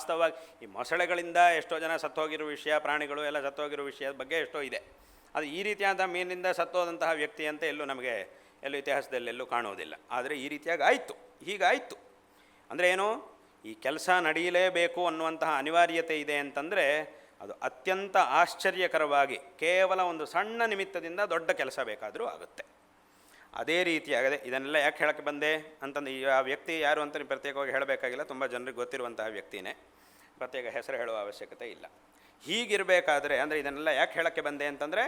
ವಾಸ್ತವವಾಗಿ ಈ ಮೊಸಳೆಗಳಿಂದ ಎಷ್ಟೋ ಜನ ಸತ್ತೋಗಿರೋ ವಿಷಯ, ಪ್ರಾಣಿಗಳು ಎಲ್ಲ ಸತ್ತೋಗಿರೋ ವಿಷಯದ ಬಗ್ಗೆ ಎಷ್ಟೋ ಇದೆ. ಅದು ಈ ರೀತಿಯಾದ ಮೀನಿನಿಂದ ಸತ್ತೋದಂತಹ ವ್ಯಕ್ತಿ ಅಂತ ಎಲ್ಲೂ ಇತಿಹಾಸದಲ್ಲಿ ಎಲ್ಲೂ ಕಾಣುವುದಿಲ್ಲ. ಆದರೆ ಈ ರೀತಿಯಾಗಿ ಆಯಿತು, ಹೀಗಾಯಿತು ಅಂದರೆ ಏನು, ಈ ಕೆಲಸ ನಡೆಯಲೇಬೇಕು ಅನ್ನುವಂತಹ ಅನಿವಾರ್ಯತೆ ಇದೆ ಅಂತಂದರೆ ಅದು ಅತ್ಯಂತ ಆಶ್ಚರ್ಯಕರವಾಗಿ ಕೇವಲ ಒಂದು ಸಣ್ಣ ನಿಮಿತ್ತದಿಂದ ದೊಡ್ಡ ಕೆಲಸ ಬೇಕಾದರೂ ಆಗುತ್ತೆ. ಅದೇ ರೀತಿಯಾಗದೆ ಇದನ್ನೆಲ್ಲ ಯಾಕೆ ಹೇಳೋಕ್ಕೆ ಬಂದೆ ಅಂತಂದು ಆ ವ್ಯಕ್ತಿ ಯಾರು ಅಂತ ನೀವು ಪ್ರತ್ಯೇಕವಾಗಿ ಹೇಳಬೇಕಾಗಿಲ್ಲ, ತುಂಬ ಜನರಿಗೆ ಗೊತ್ತಿರುವಂತಹ ವ್ಯಕ್ತಿನೇ, ಪ್ರತ್ಯೇಕ ಹೆಸರು ಹೇಳುವ ಅವಶ್ಯಕತೆ ಇಲ್ಲ. ಹೀಗಿರಬೇಕಾದ್ರೆ ಅಂದರೆ ಇದನ್ನೆಲ್ಲ ಯಾಕೆ ಹೇಳೋಕ್ಕೆ ಬಂದೆ ಅಂತಂದರೆ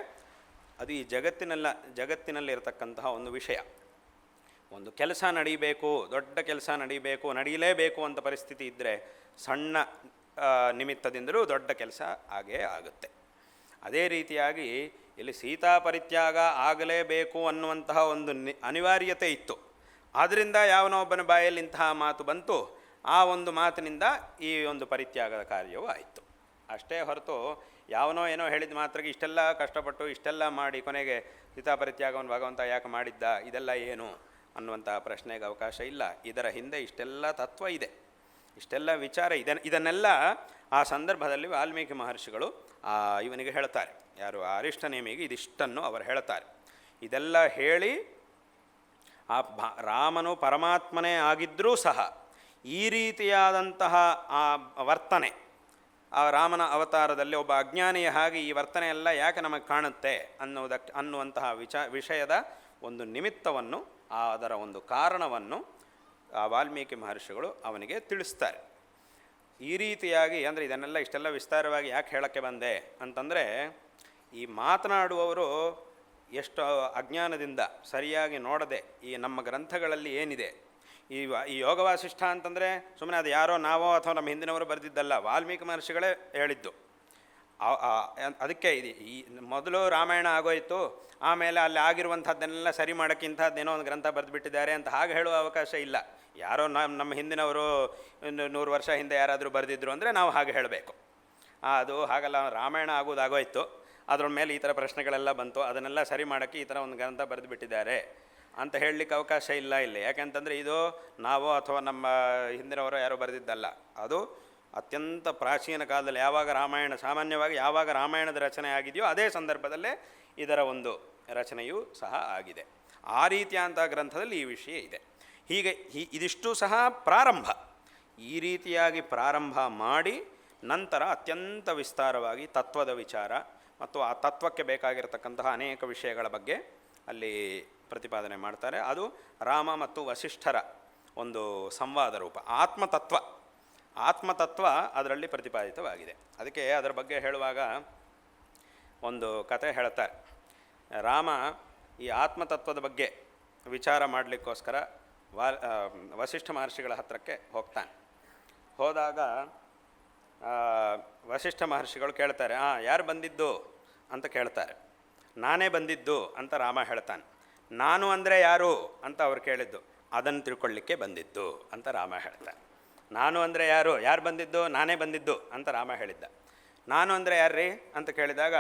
ಅದು ಈ ಜಗತ್ತಿನಲ್ಲಿ ಇರತಕ್ಕಂತಹ ಒಂದು ವಿಷಯ. ಒಂದು ಕೆಲಸ ನಡೀಬೇಕು, ದೊಡ್ಡ ಕೆಲಸ ನಡೀಲೇಬೇಕು ಅಂತ ಪರಿಸ್ಥಿತಿ ಇದ್ದರೆ ಸಣ್ಣ ನಿಮಿತ್ತದಿಂದಲೂ ದೊಡ್ಡ ಕೆಲಸ ಆಗೇ ಆಗುತ್ತೆ. ಅದೇ ರೀತಿಯಾಗಿ ಇಲ್ಲಿ ಸೀತಾ ಪರಿತ್ಯಾಗ ಆಗಲೇಬೇಕು ಅನ್ನುವಂತಹ ಒಂದು ಅನಿವಾರ್ಯತೆ ಇತ್ತು. ಆದ್ದರಿಂದ ಯಾವನೋ ಒಬ್ಬನ ಬಾಯಲ್ಲಿ ಇಂತಹ ಮಾತು ಬಂತು, ಆ ಒಂದು ಮಾತಿನಿಂದ ಈ ಒಂದು ಪರಿತ್ಯಾಗದ ಕಾರ್ಯವೂ ಆಯಿತು. ಅಷ್ಟೇ ಹೊರತು ಯಾವನೋ ಏನೋ ಹೇಳಿದ ಮಾತ್ರಕ್ಕೆ ಇಷ್ಟೆಲ್ಲ ಕಷ್ಟಪಟ್ಟು ಇಷ್ಟೆಲ್ಲ ಮಾಡಿ ಕೊನೆಗೆ ಸೀತಾ ಪರಿತ್ಯಾಗವನ್ನು ಭಗವಂತ ಯಾಕೆ ಮಾಡಿದ್ದ, ಇದೆಲ್ಲ ಏನು ಅನ್ನುವಂಥ ಪ್ರಶ್ನೆಗೆ ಅವಕಾಶ ಇಲ್ಲ. ಇದರ ಹಿಂದೆ ಇಷ್ಟೆಲ್ಲ ತತ್ವ ಇದೆ, ಇಷ್ಟೆಲ್ಲ ವಿಚಾರ ಇದನ್ನೆಲ್ಲ ಆ ಸಂದರ್ಭದಲ್ಲಿ ವಾಲ್ಮೀಕಿ ಮಹರ್ಷಿಗಳು ಇವನಿಗೆ ಹೇಳ್ತಾರೆ, ಯಾರು ಅರಿಷ್ಟನೇಮಿಗೆ ಇದಿಷ್ಟನ್ನು ಅವರು ಹೇಳ್ತಾರೆ. ಇದೆಲ್ಲ ಹೇಳಿ ರಾಮನು ಪರಮಾತ್ಮನೇ ಆಗಿದ್ದರೂ ಸಹ ಈ ರೀತಿಯಾದಂತಹ ಆ ವರ್ತನೆ, ಆ ರಾಮನ ಅವತಾರದಲ್ಲಿ ಒಬ್ಬ ಅಜ್ಞಾನಿಯ ಹಾಗೆ ಈ ವರ್ತನೆ ಎಲ್ಲ ಯಾಕೆ ನಮಗೆ ಕಾಣುತ್ತೆ ಅನ್ನುವಂತಹ ವಿಷಯದ ಒಂದು ನಿಮಿತ್ತವನ್ನು, ಅದರ ಒಂದು ಕಾರಣವನ್ನು ಆ ವಾಲ್ಮೀಕಿ ಮಹರ್ಷಿಗಳು ಅವನಿಗೆ ತಿಳಿಸ್ತಾರೆ. ಈ ರೀತಿಯಾಗಿ ಅಂದರೆ ಇದನ್ನೆಲ್ಲ ಇಷ್ಟೆಲ್ಲ ವಿಸ್ತಾರವಾಗಿ ಯಾಕೆ ಹೇಳೋಕ್ಕೆ ಬಂದೆ ಅಂತಂದರೆ ಈ ಮಾತನಾಡುವವರು ಎಷ್ಟು ಅಜ್ಞಾನದಿಂದ ಸರಿಯಾಗಿ ನೋಡದೆ ಈ ನಮ್ಮ ಗ್ರಂಥಗಳಲ್ಲಿ ಏನಿದೆ, ಈ ಯೋಗ ವಾಸಿಷ್ಠ ಅಂತಂದರೆ ಸುಮ್ಮನೆ ಅದು ಯಾರೋ ನಾವೋ ಅಥವಾ ನಮ್ಮ ಹಿಂದಿನವರು ಬರೆದಿದ್ದಲ್ಲ, ವಾಲ್ಮೀಕಿ ಮಹರ್ಷಿಗಳೇ ಹೇಳಿದ್ದು. ಅದಕ್ಕೆ ಈ ಮೊದಲು ರಾಮಾಯಣ ಆಗೋಯಿತು, ಆಮೇಲೆ ಅಲ್ಲಿ ಆಗಿರುವಂಥದ್ದನ್ನೆಲ್ಲ ಸರಿ ಮಾಡೋಕ್ಕಿಂಥದ್ದೇನೋ ಒಂದು ಗ್ರಂಥ ಬರೆದುಬಿಟ್ಟಿದ್ದಾರೆ ಅಂತ ಹಾಗೆ ಹೇಳುವ ಅವಕಾಶ ಇಲ್ಲ. ಯಾರೋ ನಮ್ಮ ಹಿಂದಿನವರು 100 ವರ್ಷ ಹಿಂದೆ ಯಾರಾದರೂ ಬರೆದಿದ್ರು ಅಂದರೆ ನಾವು ಹಾಗೆ ಹೇಳಬೇಕು. ಅದು ಹಾಗಲ್ಲ, ರಾಮಾಯಣ ಆಗೋದಾಗೋಯ್ತು, ಅದ್ರ ಮೇಲೆ ಈ ಥರ ಪ್ರಶ್ನೆಗಳೆಲ್ಲ ಬಂತು, ಅದನ್ನೆಲ್ಲ ಸರಿ ಮಾಡೋಕ್ಕೆ ಈ ಥರ ಒಂದು ಗ್ರಂಥ ಬರೆದುಬಿಟ್ಟಿದ್ದಾರೆ ಅಂತ ಹೇಳಲಿಕ್ಕೆ ಅವಕಾಶ ಇಲ್ಲ ಇಲ್ಲಿ. ಯಾಕೆಂತಂದರೆ ಇದು ನಾವೋ ಅಥವಾ ನಮ್ಮ ಹಿಂದಿನವರೋ ಯಾರೋ ಬರೆದಿದ್ದಲ್ಲ, ಅದು ಅತ್ಯಂತ ಪ್ರಾಚೀನ ಕಾಲದಲ್ಲಿ ಸಾಮಾನ್ಯವಾಗಿ ಯಾವಾಗ ರಾಮಾಯಣದ ರಚನೆ ಆಗಿದೆಯೋ ಅದೇ ಸಂದರ್ಭದಲ್ಲೇ ಇದರ ಒಂದು ರಚನೆಯೂ ಸಹ ಆಗಿದೆ. ಆ ರೀತಿಯಾದಂಥ ಗ್ರಂಥದಲ್ಲಿ ಈ ವಿಷಯ ಇದೆ. ಹೀಗೆ ಇದಿಷ್ಟು ಸಹ ಪ್ರಾರಂಭ. ಈ ರೀತಿಯಾಗಿ ಪ್ರಾರಂಭ ಮಾಡಿ ನಂತರ ಅತ್ಯಂತ ವಿಸ್ತಾರವಾಗಿ ತತ್ವದ ವಿಚಾರ ಮತ್ತು ಆ ತತ್ವಕ್ಕೆ ಬೇಕಾಗಿರತಕ್ಕಂತಹ ಅನೇಕ ವಿಷಯಗಳ ಬಗ್ಗೆ ಅಲ್ಲಿ ಪ್ರತಿಪಾದನೆ ಮಾಡ್ತಾರೆ. ಅದು ರಾಮ ಮತ್ತು ವಸಿಷ್ಠರ ಒಂದು ಸಂವಾದ ರೂಪ. ಆತ್ಮತತ್ವ ಅದರಲ್ಲಿ ಪ್ರತಿಪಾದಿತವಾಗಿದೆ. ಅದಕ್ಕೆ ಅದರ ಬಗ್ಗೆ ಹೇಳುವಾಗ ಒಂದು ಕತೆ ಹೇಳ್ತಾರೆ. ರಾಮ ಈ ಆತ್ಮತತ್ವದ ಬಗ್ಗೆ ವಿಚಾರ ಮಾಡಲಿಕ್ಕೋಸ್ಕರ ವಸಿಷ್ಠ ಮಹರ್ಷಿಗಳ ಹತ್ತಿರಕ್ಕೆ ಹೋಗ್ತಾನೆ. ಹೋದಾಗ ವಸಿಷ್ಠ ಮಹರ್ಷಿಗಳು ಕೇಳ್ತಾರೆ, ಯಾರು ಬಂದಿದ್ದು ಅಂತ ಕೇಳ್ತಾರೆ. ನಾನೇ ಬಂದಿದ್ದು ಅಂತ ರಾಮ ಹೇಳ್ತಾನೆ. ನಾನು ಅಂದರೆ ಯಾರು ಅಂತ ಅವ್ರು ಕೇಳಿದ್ದು, ಅದನ್ನು ತಿಳ್ಕೊಳ್ಳಿಕ್ಕೆ ಬಂದಿದ್ದು ಅಂತ ರಾಮ ಹೇಳ್ತಾನೆ. ನಾನು ಅಂದರೆ ಯಾರು ಬಂದಿದ್ದು, ನಾನೇ ಬಂದಿದ್ದು ಅಂತ ರಾಮ ಹೇಳಿದ್ದ. ನಾನು ಅಂದರೆ ಯಾರ್ರೀ ಅಂತ ಕೇಳಿದಾಗ,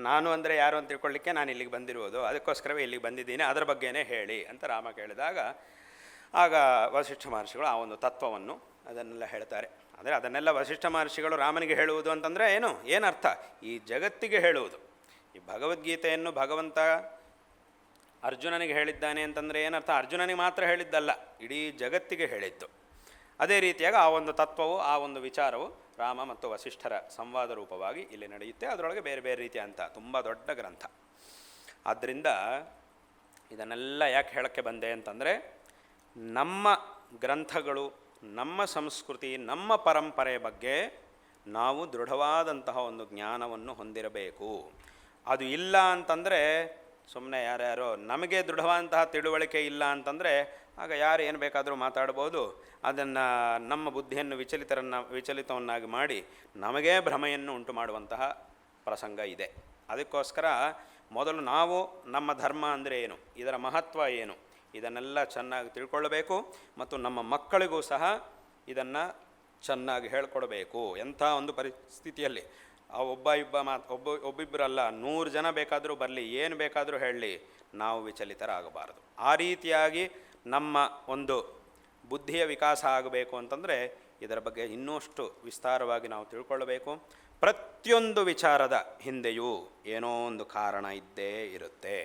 ನಾನು ಅಂದರೆ ಯಾರು ಅಂತ ತಿಳ್ಕೊಳ್ಳಿಕ್ಕೆ ನಾನು ಇಲ್ಲಿಗೆ ಬಂದಿರುವುದು, ಅದಕ್ಕೋಸ್ಕರವೇ ಇಲ್ಲಿಗೆ ಬಂದಿದ್ದೀನಿ, ಅದರ ಬಗ್ಗೆನೇ ಹೇಳಿ ಅಂತ ರಾಮ ಕೇಳಿದಾಗ ಆಗ ವಸಿಷ್ಠ ಮಹರ್ಷಿಗಳು ಆ ಒಂದು ತತ್ವವನ್ನು ಅದನ್ನೆಲ್ಲ ಹೇಳ್ತಾರೆ. ಅಂದರೆ ಅದನ್ನೆಲ್ಲ ವಸಿಷ್ಠ ಮಹರ್ಷಿಗಳು ರಾಮನಿಗೆ ಹೇಳುವುದು ಅಂತಂದರೆ ಏನರ್ಥ, ಈ ಜಗತ್ತಿಗೆ ಹೇಳುವುದು. ಈ ಭಗವದ್ಗೀತೆಯನ್ನು ಭಗವಂತ ಅರ್ಜುನನಿಗೆ ಹೇಳಿದ್ದಾನೆ ಅಂತಂದರೆ ಏನರ್ಥ, ಅರ್ಜುನನಿಗೆ ಮಾತ್ರ ಹೇಳಿದ್ದಲ್ಲ, ಇಡೀ ಜಗತ್ತಿಗೆ ಹೇಳಿದ್ದು. ಅದೇ ರೀತಿಯಾಗಿ ಆ ಒಂದು ತತ್ವವು, ಆ ಒಂದು ವಿಚಾರವು ರಾಮ ಮತ್ತು ವಸಿಷ್ಠರ ಸಂವಾದ ರೂಪವಾಗಿ ಇಲ್ಲಿ ನಡೆಯುತ್ತೆ. ಅದರೊಳಗೆ ಬೇರೆ ಬೇರೆ ರೀತಿಯ ಅಂತ ತುಂಬ ದೊಡ್ಡ ಗ್ರಂಥ. ಆದ್ದರಿಂದ ಇದನ್ನೆಲ್ಲ ಯಾಕೆ ಹೇಳೋಕ್ಕೆ ಬಂದೆ ಅಂತಂದರೆ ನಮ್ಮ ಗ್ರಂಥಗಳು, ನಮ್ಮ ಸಂಸ್ಕೃತಿ, ನಮ್ಮ ಪರಂಪರೆಯ ಬಗ್ಗೆ ನಾವು ದೃಢವಾದಂತಹ ಒಂದು ಜ್ಞಾನವನ್ನು ಹೊಂದಿರಬೇಕು. ಅದು ಇಲ್ಲ ಅಂತಂದರೆ ಸುಮ್ಮನೆ ಯಾರ್ಯಾರೋ ನಮಗೆ ದೃಢವಾದಂತಹ ತಿಳುವಳಿಕೆ ಇಲ್ಲ ಅಂತಂದರೆ ಆಗ ಯಾರು ಏನು ಬೇಕಾದರೂ ಮಾತಾಡ್ಬೋದು. ಅದನ್ನು ನಮ್ಮ ಬುದ್ಧಿಯನ್ನು ವಿಚಲಿತವನ್ನಾಗಿ ಮಾಡಿ ನಮಗೇ ಭ್ರಮೆಯನ್ನು ಉಂಟು ಮಾಡುವಂತಹ ಪ್ರಸಂಗ ಇದೆ. ಅದಕ್ಕೋಸ್ಕರ ಮೊದಲು ನಾವು ನಮ್ಮ ಧರ್ಮ ಅಂದರೆ ಏನು, ಇದರ ಮಹತ್ವ ಏನು, ಇದನ್ನೆಲ್ಲ ಚೆನ್ನಾಗಿ ತಿಳ್ಕೊಳ್ಳಬೇಕು ಮತ್ತು ನಮ್ಮ ಮಕ್ಕಳಿಗೂ ಸಹ ಇದನ್ನು ಚೆನ್ನಾಗಿ ಹೇಳ್ಕೊಡ್ಬೇಕು. ಎಂಥ ಒಂದು ಪರಿಸ್ಥಿತಿಯಲ್ಲಿ ಒಬ್ಬಿಬ್ಬರಲ್ಲ 100 ಜನ ಬೇಕಾದರೂ ಬರಲಿ, ಏನು ಬೇಕಾದರೂ ಹೇಳಲಿ, ನಾವು ವಿಚಲಿತರಾಗಬಾರದು. ಆ ರೀತಿಯಾಗಿ ನಮ್ಮ ಒಂದು ಬುದ್ಧಿಯ ವಿಕಾಸ ಆಗಬೇಕು ಅಂತಂದರೆ ಇದರ ಬಗ್ಗೆ ಇನ್ನಷ್ಟು ವಿಸ್ತಾರವಾಗಿ ನಾವು ತಿಳ್ಕೊಳ್ಳಬೇಕು. ಪ್ರತಿಯೊಂದು ವಿಚಾರದ ಹಿಂದೆಯೂ ಏನೋ ಒಂದು ಕಾರಣ ಇದ್ದೇ ಇರುತ್ತೆ.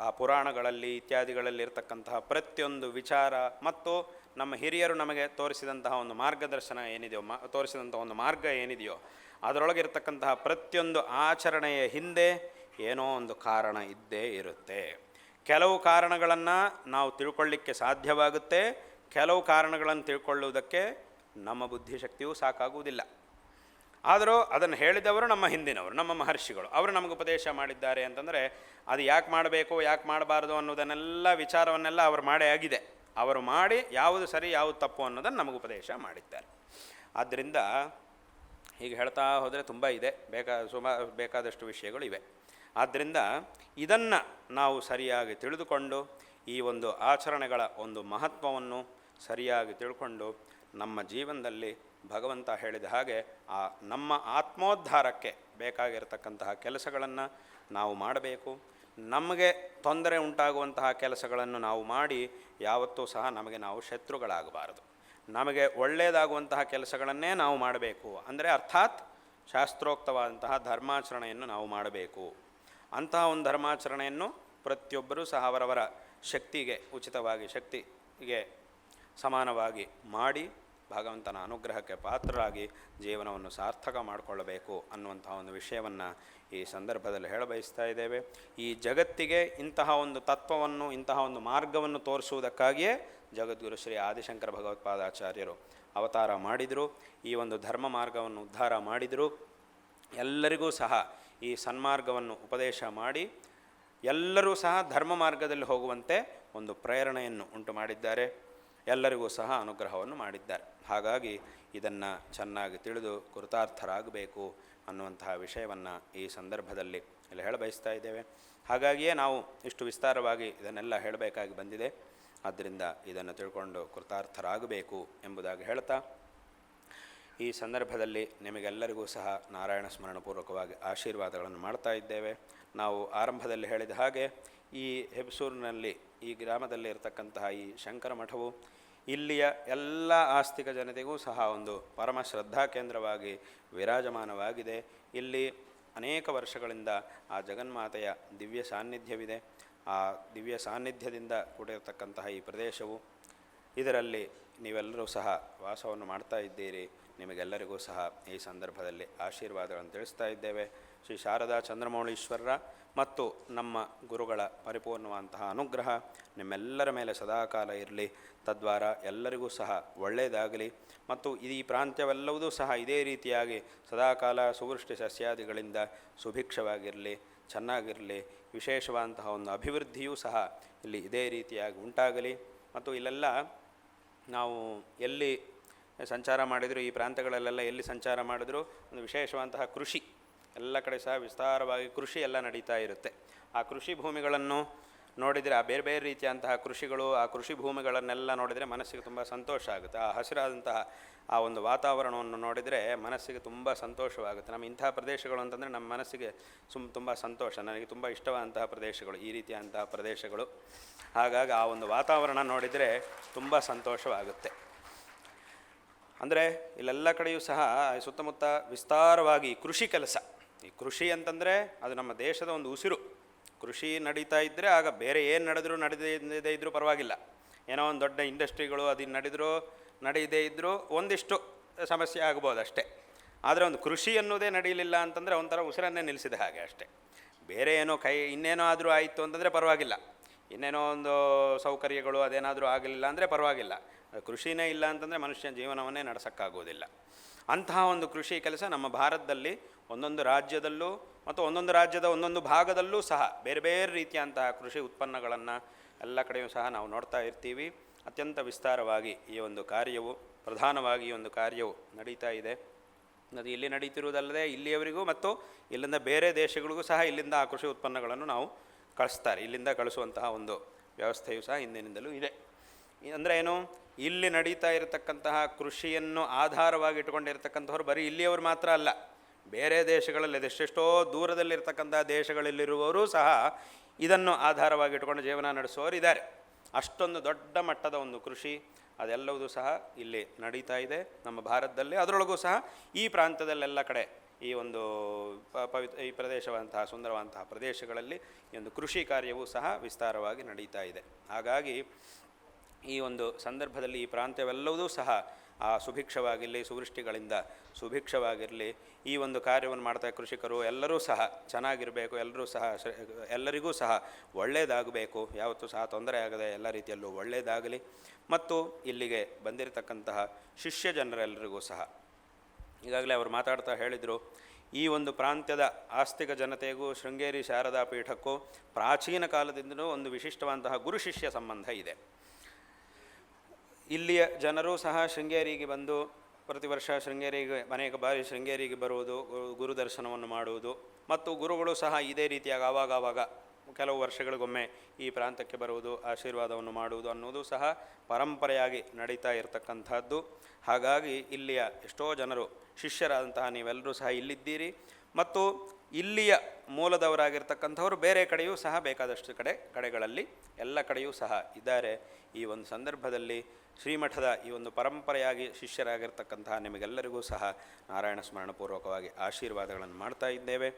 ಆ ಪುರಾಣಗಳಲ್ಲಿ ಇತ್ಯಾದಿಗಳಲ್ಲಿ ಇರತಕ್ಕಂತಹ ಪ್ರತಿಯೊಂದು ವಿಚಾರ ಮತ್ತು ನಮ್ಮ ಹಿರಿಯರು ನಮಗೆ ತೋರಿಸಿದಂತಹ ಒಂದು ಮಾರ್ಗದರ್ಶನ ಏನಿದೆಯೋ, ತೋರಿಸಿದಂಥ ಒಂದು ಮಾರ್ಗ ಏನಿದೆಯೋ, ಅದರೊಳಗಿರ್ತಕ್ಕಂತಹ ಪ್ರತಿಯೊಂದು ಆಚರಣೆಯ ಹಿಂದೆ ಏನೋ ಒಂದು ಕಾರಣ ಇದ್ದೇ ಇರುತ್ತೆ. ಕೆಲವು ಕಾರಣಗಳನ್ನು ನಾವು ತಿಳ್ಕೊಳ್ಳಿಕ್ಕೆ ಸಾಧ್ಯವಾಗುತ್ತೆ, ಕೆಲವು ಕಾರಣಗಳನ್ನು ತಿಳ್ಕೊಳ್ಳುವುದಕ್ಕೆ ನಮ್ಮ ಬುದ್ಧಿಶಕ್ತಿಯೂ ಸಾಕಾಗುವುದಿಲ್ಲ. ಆದರೂ ಅದನ್ನು ಹೇಳಿದವರು ನಮ್ಮ ಹಿಂದಿನವರು, ನಮ್ಮ ಮಹರ್ಷಿಗಳು. ಅವರು ನಮಗೆ ಉಪದೇಶ ಮಾಡಿದ್ದಾರೆ ಅಂತಂದರೆ ಅದು ಯಾಕೆ ಮಾಡಬೇಕು, ಯಾಕೆ ಮಾಡಬಾರ್ದು ಅನ್ನೋದನ್ನೆಲ್ಲ ವಿಚಾರವನ್ನೆಲ್ಲ ಅವರು ಮಾಡೇ ಆಗಿದೆ. ಅವರು ಮಾಡಿ ಯಾವುದು ಸರಿ ಯಾವುದು ತಪ್ಪು ಅನ್ನೋದನ್ನು ನಮಗೆ ಉಪದೇಶ ಮಾಡಿದ್ದಾರೆ. ಆದ್ದರಿಂದ ಹೀಗೆ ಹೇಳ್ತಾ ಹೋದರೆ ತುಂಬ ಇದೆ, ಬೇಕಾದಷ್ಟು ವಿಷಯಗಳು ಇವೆ. ಆದ್ದರಿಂದ ಇದನ್ನು ನಾವು ಸರಿಯಾಗಿ ತಿಳಿದುಕೊಂಡು ಈ ಒಂದು ಆಚರಣೆಗಳ ಒಂದು ಮಹತ್ವವನ್ನು ಸರಿಯಾಗಿ ತಿಳ್ಕೊಂಡು ನಮ್ಮ ಜೀವನದಲ್ಲಿ ಭಗವಂತ ಹೇಳಿದ ಹಾಗೆ ನಮ್ಮ ಆತ್ಮೋದ್ಧಾರಕ್ಕೆ ಬೇಕಾಗಿರತಕ್ಕಂತಹ ಕೆಲಸಗಳನ್ನು ನಾವು ಮಾಡಬೇಕು. ನಮಗೆ ತೊಂದರೆ ಉಂಟಾಗುವಂತಹ ಕೆಲಸಗಳನ್ನು ನಾವು ಮಾಡಿ ಯಾವತ್ತೂ ಸಹ ನಮಗೆ ನಾವು ಶತ್ರುಗಳಾಗಬಾರದು. ನಮಗೆ ಒಳ್ಳೆಯದಾಗುವಂತಹ ಕೆಲಸಗಳನ್ನೇ ನಾವು ಮಾಡಬೇಕು. ಅಂದರೆ ಅರ್ಥಾತ್ ಶಾಸ್ತ್ರೋಕ್ತವಾದಂತಹ ಧರ್ಮಾಚರಣೆಯನ್ನು ನಾವು ಮಾಡಬೇಕು. ಅಂತಹ ಒಂದು ಧರ್ಮಾಚರಣೆಯನ್ನು ಪ್ರತಿಯೊಬ್ಬರೂ ಸಹ ಅವರವರ ಶಕ್ತಿಗೆ ಉಚಿತವಾಗಿ, ಶಕ್ತಿಗೆ ಸಮಾನವಾಗಿ ಮಾಡಿ ಭಗವಂತನ ಅನುಗ್ರಹಕ್ಕೆ ಪಾತ್ರರಾಗಿ ಜೀವನವನ್ನು ಸಾರ್ಥಕ ಮಾಡಿಕೊಳ್ಳಬೇಕು ಅನ್ನುವಂತಹ ಒಂದು ವಿಷಯವನ್ನು ಈ ಸಂದರ್ಭದಲ್ಲಿ ಹೇಳಬಯಸ್ತಾ ಇದ್ದೇವೆ. ಈ ಜಗತ್ತಿಗೆ ಇಂತಹ ಒಂದು ತತ್ವವನ್ನು, ಇಂತಹ ಒಂದು ಮಾರ್ಗವನ್ನು ತೋರಿಸುವುದಕ್ಕಾಗಿಯೇ ಜಗದ್ಗುರು ಶ್ರೀ ಆದಿಶಂಕರ ಭಗವತ್ಪಾದಾಚಾರ್ಯರು ಅವತಾರ ಮಾಡಿದರು. ಈ ಒಂದು ಧರ್ಮ ಮಾರ್ಗವನ್ನು ಉದ್ಧಾರ ಮಾಡಿದರು. ಎಲ್ಲರಿಗೂ ಸಹ ಈ ಸನ್ಮಾರ್ಗವನ್ನು ಉಪದೇಶ ಮಾಡಿ ಎಲ್ಲರೂ ಸಹ ಧರ್ಮ ಮಾರ್ಗದಲ್ಲಿ ಹೋಗುವಂತೆ ಒಂದು ಪ್ರೇರಣೆಯನ್ನು ಉಂಟು ಮಾಡಿದ್ದಾರೆ. ಎಲ್ಲರಿಗೂ ಸಹ ಅನುಗ್ರಹವನ್ನು ಮಾಡಿದ್ದಾರೆ. ಹಾಗಾಗಿ ಇದನ್ನು ಚೆನ್ನಾಗಿ ತಿಳಿದು ಕೃತಾರ್ಥರಾಗಬೇಕು ಅನ್ನುವಂತಹ ವಿಷಯವನ್ನು ಈ ಸಂದರ್ಭದಲ್ಲಿ ಇಲ್ಲಿ ಹೇಳಬಯಸ್ತಾ ಇದ್ದೇವೆ. ಹಾಗಾಗಿಯೇ ನಾವು ಇಷ್ಟು ವಿಸ್ತಾರವಾಗಿ ಇದನ್ನೆಲ್ಲ ಹೇಳಬೇಕಾಗಿ ಬಂದಿದೆ. ಆದ್ದರಿಂದ ಇದನ್ನು ತಿಳ್ಕೊಂಡು ಕೃತಾರ್ಥರಾಗಬೇಕು ಎಂಬುದಾಗಿ ಹೇಳ್ತಾ ಈ ಸಂದರ್ಭದಲ್ಲಿ ನಿಮಗೆಲ್ಲರಿಗೂ ಸಹ ನಾರಾಯಣ ಸ್ಮರಣಪೂರ್ವಕವಾಗಿ ಆಶೀರ್ವಾದಗಳನ್ನು ಮಾಡ್ತಾ ಇದ್ದೇವೆ. ನಾವು ಆರಂಭದಲ್ಲಿ ಹೇಳಿದ ಹಾಗೆ ಈ ಹೆಬ್ಸೂರಿನಲ್ಲಿ, ಈ ಗ್ರಾಮದಲ್ಲಿ ಇರತಕ್ಕಂತಹ ಈ ಶಂಕರ ಮಠವು ಇಲ್ಲಿಯ ಎಲ್ಲ ಆಸ್ತಿಕ ಜನತೆಗೂ ಸಹ ಒಂದು ಪರಮ ಶ್ರದ್ಧಾ ಕೇಂದ್ರವಾಗಿ ವಿರಾಜಮಾನವಾಗಿದೆ. ಇಲ್ಲಿ ಅನೇಕ ವರ್ಷಗಳಿಂದ ಆ ಜಗನ್ಮಾತೆಯ ದಿವ್ಯ ಸಾನ್ನಿಧ್ಯವಿದೆ. ಆ ದಿವ್ಯ ಸಾನ್ನಿಧ್ಯದಿಂದ ಕೂಡಿರತಕ್ಕಂತಹ ಈ ಪ್ರದೇಶವು, ಇದರಲ್ಲಿ ನೀವೆಲ್ಲರೂ ಸಹ ವಾಸವನ್ನು ಮಾಡ್ತಾ ಇದ್ದೀರಿ. ನಿಮಗೆಲ್ಲರಿಗೂ ಸಹ ಈ ಸಂದರ್ಭದಲ್ಲಿ ಆಶೀರ್ವಾದಗಳನ್ನು ತಿಳಿಸ್ತಾ ಇದ್ದೇವೆ. ಶ್ರೀ ಶಾರದಾ ಚಂದ್ರಮೌಳೀಶ್ವರರ ಮತ್ತು ನಮ್ಮ ಗುರುಗಳ ಪರಿಪೂರ್ಣವಾದಂತಹ ಅನುಗ್ರಹ ನಿಮ್ಮೆಲ್ಲರ ಮೇಲೆ ಸದಾಕಾಲ ಇರಲಿ. ತದ್ವಾರ ಎಲ್ಲರಿಗೂ ಸಹ ಒಳ್ಳೆಯದಾಗಲಿ ಮತ್ತು ಈ ಪ್ರಾಂತ್ಯವೆಲ್ಲವೂ ಸಹ ಇದೇ ರೀತಿಯಾಗಿ ಸದಾಕಾಲ ಸುವೃಷ್ಟಿ ಸಸ್ಯಾದಿಗಳಿಂದ ಸುಭಿಕ್ಷವಾಗಿರಲಿ, ಚೆನ್ನಾಗಿರಲಿ. ವಿಶೇಷವಾದಂತಹ ಒಂದು ಅಭಿವೃದ್ಧಿಯೂ ಸಹ ಇಲ್ಲಿ ಇದೇ ರೀತಿಯಾಗಿ ಉಂಟಾಗಲಿ. ಮತ್ತು ಇಲ್ಲೆಲ್ಲ ನಾವು ಎಲ್ಲಿ ಸಂಚಾರ ಮಾಡಿದರೂ, ಈ ಪ್ರಾಂತ್ಯಗಳಲ್ಲೆಲ್ಲ ಎಲ್ಲಿ ಸಂಚಾರ ಮಾಡಿದರೂ ಒಂದು ವಿಶೇಷವಾದಂತಹ ಕೃಷಿ, ಎಲ್ಲ ಕಡೆ ಸಹ ವಿಸ್ತಾರವಾಗಿ ಕೃಷಿ ಎಲ್ಲ ನಡೀತಾ ಇರುತ್ತೆ. ಆ ಕೃಷಿ ಭೂಮಿಗಳನ್ನು ನೋಡಿದರೆ, ಆ ಬೇರೆ ಬೇರೆ ರೀತಿಯಂತಹ ಕೃಷಿಗಳು, ಆ ಕೃಷಿ ಭೂಮಿಗಳನ್ನೆಲ್ಲ ನೋಡಿದರೆ ಮನಸ್ಸಿಗೆ ತುಂಬ ಸಂತೋಷ ಆಗುತ್ತೆ. ಆ ಹಸಿರಾದಂತಹ ಆ ಒಂದು ವಾತಾವರಣವನ್ನು ನೋಡಿದರೆ ಮನಸ್ಸಿಗೆ ತುಂಬ ಸಂತೋಷವಾಗುತ್ತೆ. ನಮ್ಮ ಇಂತಹ ಪ್ರದೇಶಗಳು ಅಂತಂದರೆ ನಮ್ಮ ಮನಸ್ಸಿಗೆ ತುಂಬ ಸಂತೋಷ. ನನಗೆ ತುಂಬ ಇಷ್ಟವಾದಂತಹ ಪ್ರದೇಶಗಳು ಈ ರೀತಿಯಾದಂತಹ ಪ್ರದೇಶಗಳು. ಹಾಗಾಗಿ ಆ ಒಂದು ವಾತಾವರಣ ನೋಡಿದರೆ ತುಂಬ ಸಂತೋಷವಾಗುತ್ತೆ. ಅಂದರೆ ಇಲ್ಲೆಲ್ಲ ಕಡೆಯೂ ಸಹ ಸುತ್ತಮುತ್ತ ವಿಸ್ತಾರವಾಗಿ ಕೃಷಿ ಕೆಲಸ. ಈ ಕೃಷಿ ಅಂತಂದರೆ ಅದು ನಮ್ಮ ದೇಶದ ಒಂದು ಉಸಿರು. ಕೃಷಿ ನಡೀತಾ ಇದ್ದರೆ ಆಗ ಬೇರೆ ಏನು ನಡೆದೇ ಇದ್ದರೂ ಪರವಾಗಿಲ್ಲ. ಏನೋ ಒಂದು ದೊಡ್ಡ ಇಂಡಸ್ಟ್ರಿಗಳು ಅದು ನಡೀದೇ ಇದ್ದರೂ ಒಂದಿಷ್ಟು ಸಮಸ್ಯೆ ಆಗ್ಬೋದು ಅಷ್ಟೇ. ಆದರೆ ಒಂದು ಕೃಷಿ ಅನ್ನೋದೇ ನಡೀಲಿಲ್ಲ ಅಂತಂದರೆ ಒಂಥರ ಉಸಿರನ್ನೇ ನಿಲ್ಲಿಸಿದ ಹಾಗೆ ಅಷ್ಟೇ. ಬೇರೆ ಏನೋ ಇನ್ನೇನೋ ಆದರೂ ಆಯಿತು ಅಂತಂದರೆ ಪರವಾಗಿಲ್ಲ, ಇನ್ನೇನೋ ಒಂದು ಸೌಕರ್ಯಗಳು ಅದೇನಾದರೂ ಆಗಲಿಲ್ಲ ಅಂದರೆ ಪರವಾಗಿಲ್ಲ. ಕೃಷಿನೇ ಇಲ್ಲ ಅಂತಂದರೆ ಮನುಷ್ಯನ ಜೀವನವನ್ನೇ ನಡೆಸೋಕ್ಕಾಗೋದಿಲ್ಲ. ಅಂತಹ ಒಂದು ಕೃಷಿ ಕೆಲಸ ನಮ್ಮ ಭಾರತದಲ್ಲಿ ಒಂದೊಂದು ರಾಜ್ಯದಲ್ಲೂ ಮತ್ತು ಒಂದೊಂದು ರಾಜ್ಯದ ಒಂದೊಂದು ಭಾಗದಲ್ಲೂ ಸಹ ಬೇರೆ ಬೇರೆ ರೀತಿಯಂತಹ ಕೃಷಿ ಉತ್ಪನ್ನಗಳನ್ನು ಎಲ್ಲ ಕಡೆಯೂ ಸಹ ನಾವು ನೋಡ್ತಾ ಇರ್ತೀವಿ. ಅತ್ಯಂತ ವಿಸ್ತಾರವಾಗಿ ಈ ಒಂದು ಕಾರ್ಯವು, ಪ್ರಧಾನವಾಗಿ ಈ ಒಂದು ಕಾರ್ಯವು ನಡೀತಾ ಇದೆ. ಅದು ಇಲ್ಲಿ ನಡೀತಿರುವುದಲ್ಲದೆ ಇಲ್ಲಿಯವರಿಗೂ ಮತ್ತು ಇಲ್ಲಿಂದ ಬೇರೆ ದೇಶಗಳಿಗೂ ಸಹ ಇಲ್ಲಿಂದ ಆ ಕೃಷಿ ಉತ್ಪನ್ನಗಳನ್ನು ನಾವು ಕಳಿಸ್ತಾರೆ. ಇಲ್ಲಿಂದ ಕಳಿಸುವಂತಹ ಒಂದು ವ್ಯವಸ್ಥೆಯು ಸಹ ಹಿಂದಿನಿಂದಲೂ ಇದೆ. ಅಂದರೆ ಏನು, ಇಲ್ಲಿ ನಡೀತಾ ಇರತಕ್ಕಂತಹ ಕೃಷಿಯನ್ನು ಆಧಾರವಾಗಿ ಇಟ್ಟುಕೊಂಡಿರ್ತಕ್ಕಂಥವ್ರು ಬರೀ ಇಲ್ಲಿಯವರು ಮಾತ್ರ ಅಲ್ಲ, ಬೇರೆ ದೇಶಗಳಲ್ಲಿ ಎಷ್ಟೆಷ್ಟೋ ದೂರದಲ್ಲಿರ್ತಕ್ಕಂಥ ದೇಶಗಳಲ್ಲಿರುವವರು ಸಹ ಇದನ್ನು ಆಧಾರವಾಗಿ ಇಟ್ಕೊಂಡು ಜೀವನ ನಡೆಸುವವರು ಇದ್ದಾರೆ. ಅಷ್ಟೊಂದು ದೊಡ್ಡ ಮಟ್ಟದ ಒಂದು ಕೃಷಿ, ಅದೆಲ್ಲವೂ ಸಹ ಇಲ್ಲಿ ನಡೀತಾ ಇದೆ ನಮ್ಮ ಭಾರತದಲ್ಲಿ. ಅದರೊಳಗೂ ಸಹ ಈ ಪ್ರಾಂತ್ಯದಲ್ಲೆಲ್ಲ ಕಡೆ ಈ ಒಂದು ಈ ಪ್ರದೇಶವಂತಹ ಸುಂದರವಂತಹ ಪ್ರದೇಶಗಳಲ್ಲಿ ಈ ಒಂದು ಕೃಷಿ ಕಾರ್ಯವೂ ಸಹ ವಿಸ್ತಾರವಾಗಿ ನಡೀತಾ ಇದೆ. ಹಾಗಾಗಿ ಈ ಒಂದು ಸಂದರ್ಭದಲ್ಲಿ ಈ ಪ್ರಾಂತ್ಯವೆಲ್ಲವೂ ಸಹ ಸುಭಿಕ್ಷವಾಗಿರಲಿ, ಸುವೃಷ್ಟಿಗಳಿಂದ ಸುಭಿಕ್ಷವಾಗಿರಲಿ, ಈ ಒಂದು ಕಾರ್ಯವನ್ನು ಮಾಡ್ತಾ ಕೃಷಿಕರು ಎಲ್ಲರೂ ಸಹ ಚೆನ್ನಾಗಿರಬೇಕು, ಎಲ್ಲರಿಗೂ ಸಹ ಒಳ್ಳೆಯದಾಗಬೇಕು, ಯಾವತ್ತೂ ಸಹ ತೊಂದರೆ ಆಗದೆ ಎಲ್ಲ ರೀತಿಯಲ್ಲೂ ಒಳ್ಳೆಯದಾಗಲಿ. ಮತ್ತು ಇಲ್ಲಿಗೆ ಬಂದಿರತಕ್ಕಂತಹ ಶಿಷ್ಯ ಜನರೆಲ್ಲರಿಗೂ ಸಹ ಈಗಾಗಲೇ ಅವರು ಮಾತಾಡ್ತಾ ಹೇಳಿದರು, ಈ ಒಂದು ಪ್ರಾಂತ್ಯದ ಆಸ್ತಿಕ ಜನತೆಗೂ ಶೃಂಗೇರಿ ಶಾರದಾ ಪೀಠಕ್ಕೂ ಪ್ರಾಚೀನ ಕಾಲದಿಂದಲೂ ಒಂದು ವಿಶಿಷ್ಟವಾದಂತಹ ಗುರು ಶಿಷ್ಯ ಸಂಬಂಧ ಇದೆ. ಇಲ್ಲಿಯ ಜನರು ಸಹ ಶೃಂಗೇರಿಗೆ ಬಂದು ಪ್ರತಿ ವರ್ಷ ಶೃಂಗೇರಿಗೆ ಅನೇಕ ಬಾರಿ ಶೃಂಗೇರಿಗೆ ಬರುವುದು, ಗುರು ದರ್ಶನವನ್ನು ಮಾಡುವುದು, ಮತ್ತು ಗುರುಗಳು ಸಹ ಇದೇ ರೀತಿಯಾಗಿ ಆವಾಗವಾಗ ಕೆಲವು ವರ್ಷಗಳಿಗೊಮ್ಮೆ ಈ ಪ್ರಾಂತಕ್ಕೆ ಬರುವುದು, ಆಶೀರ್ವಾದವನ್ನು ಮಾಡುವುದು ಅನ್ನೋದು ಸಹ ಪರಂಪರೆಯಾಗಿ ನಡೀತಾ ಇರತಕ್ಕಂಥದ್ದು. ಹಾಗಾಗಿ ಇಲ್ಲಿಯ ಎಷ್ಟೋ ಜನರು ಶಿಷ್ಯರಾದಂತಹ ನೀವೆಲ್ಲರೂ ಸಹ ಇಲ್ಲಿದ್ದೀರಿ. ಮತ್ತು ಇಲ್ಲಿಯ ಮೂಲದವರಾಗಿರ್ತಕ್ಕಂಥವರು ಬೇರೆ ಕಡೆಯೂ ಸಹ ಬೇಕಾದಷ್ಟು ಕಡೆಗಳಲ್ಲಿ ಎಲ್ಲ ಕಡೆಯೂ ಸಹ ಇದ್ದಾರೆ. ಈ ಒಂದು ಸಂದರ್ಭದಲ್ಲಿ ಶ್ರೀಮಠದ ಈ ಒಂದು ಪರಂಪರೆಯಾಗಿ ಶಿಷ್ಯರಾಗಿರ್ತಕ್ಕಂತಹ ನಿಮಗೆಲ್ಲರಿಗೂ ಸಹ ನಾರಾಯಣ ಸ್ಮರಣಪೂರ್ವಕವಾಗಿ ಆಶೀರ್ವಾದಗಳನ್ನು ಮಾಡ್ತಾ ಇದ್ದೇವೆ.